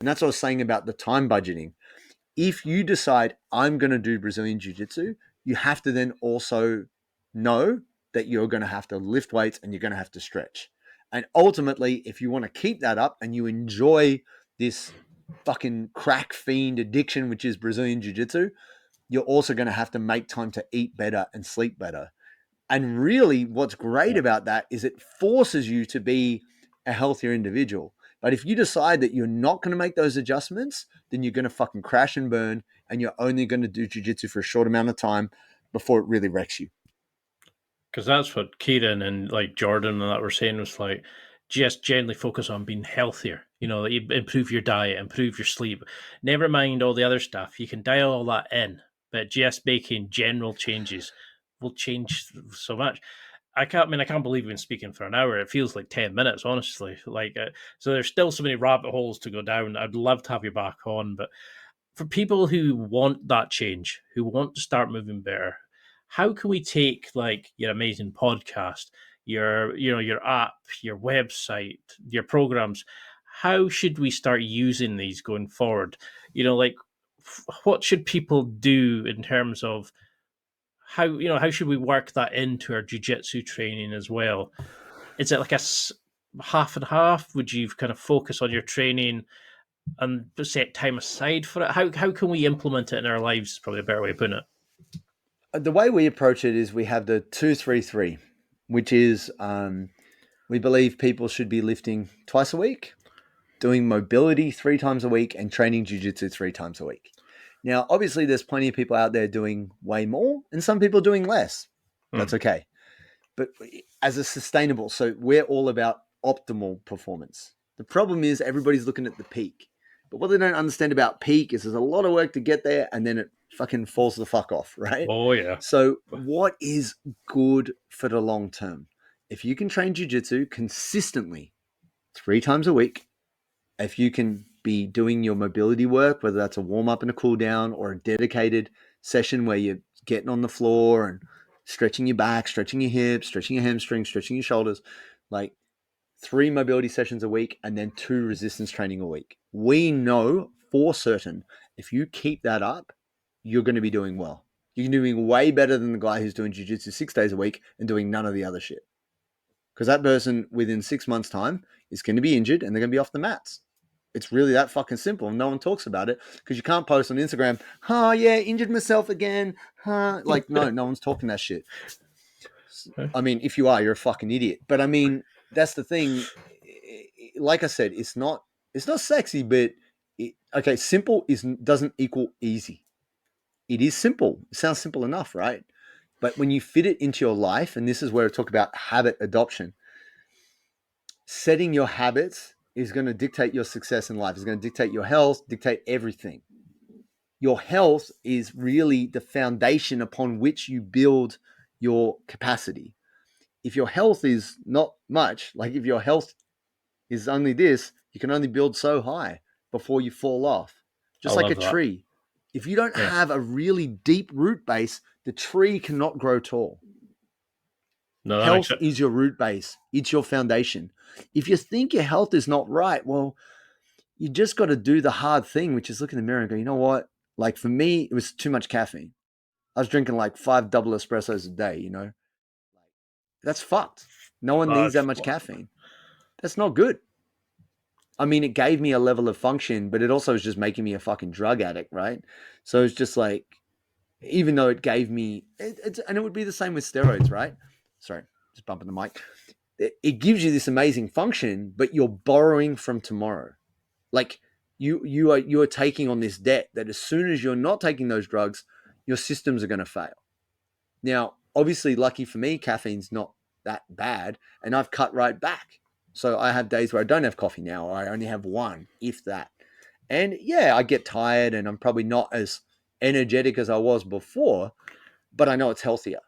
And that's what I was saying about the time budgeting. If you decide I'm going to do Brazilian Jiu-Jitsu, you have to then also know that you're going to have to lift weights and you're going to have to stretch. And ultimately, if you want to keep that up and you enjoy this fucking crack fiend addiction, which is Brazilian Jiu-Jitsu, you're also going to have to make time to eat better and sleep better. And really, what's great about that is it forces you to be a healthier individual. But if you decide that you're not going to make those adjustments, then you're going to fucking crash and burn, and you're only going to do jiu-jitsu for a short amount of time before it really wrecks you. Because that's what Kieran and like Jordan and that were saying, was like, just generally focus on being healthier. You know, improve your diet, improve your sleep. Never mind all the other stuff. You can dial all that in, but just making general changes will change so much. I can't believe we've been speaking for an hour. It feels like 10 minutes, honestly. So there's still so many rabbit holes to go down. I'd love to have you back on, but for people who want that change, who want to start moving better, how can we take like your amazing podcast, your app, your website, your programs? How should we start using these going forward? Like what should people do in terms of how should we work that into our jiu-jitsu training as well? Is it like half and half? Would you kind of focus on your training and set time aside for it? How can we implement it in our lives? Is probably a better way of putting it. The way we approach it is we have the 2-3-3, which is we believe people should be lifting twice a week, doing mobility 3 times a week, and training jiu-jitsu 3 times a week. Now, obviously, there's plenty of people out there doing way more, and some people doing less. That's okay. But as a sustainable, so we're all about optimal performance. The problem is everybody's looking at the peak. But what they don't understand about peak is there's a lot of work to get there, and then it fucking falls the fuck off, right? Oh, yeah. So what is good for the long term? If you can train jiu-jitsu consistently 3 times a week, if you can be doing your mobility work, whether that's a warm-up and a cool-down or a dedicated session where you're getting on the floor and stretching your back, stretching your hips, stretching your hamstrings, stretching your shoulders, like 3 mobility sessions a week and then 2 resistance training a week. We know for certain if you keep that up, you're going to be doing well. You're doing way better than the guy who's doing jiu-jitsu 6 days a week and doing none of the other shit. Because that person within 6 months' time is going to be injured and they're going to be off the mats. It's really that fucking simple. And no one talks about it because you can't post on Instagram, oh yeah, injured myself again. Like, no one's talking that shit. I mean, if you are, you're a fucking idiot. But I mean, that's the thing. Like I said, it's not sexy, but simple doesn't equal easy. It is simple. It sounds simple enough, right? But when you fit it into your life, and this is where I talk about habit adoption, setting your habits is going to dictate your success in life. It's going to dictate your health, dictate everything. Your health is really the foundation upon which you build your capacity. If your health is not much, like if your health is only this, you can only build so high before you fall off. Just like a tree. If you don't have a really deep root base, the tree cannot grow tall. No, health is your root base. It's your foundation. If you think your health is not right, well, you just got to do the hard thing, which is look in the mirror and go, you know what? Like for me, it was too much caffeine. I was drinking like 5 double espressos a day, you know? That's fucked. No one needs that much caffeine. That's not good. I mean, it gave me a level of function, but it also was just making me a fucking drug addict, right? So it's just like, even though it gave me, and it would be the same with steroids, right? Sorry, just bumping the mic. It gives you this amazing function, but you're borrowing from tomorrow. Like you are taking on this debt that as soon as you're not taking those drugs, your systems are going to fail. Now, obviously, lucky for me, caffeine's not that bad, and I've cut right back. So I have days where I don't have coffee now, or I only have one, if that. And yeah, I get tired, and I'm probably not as energetic as I was before, but I know it's healthier.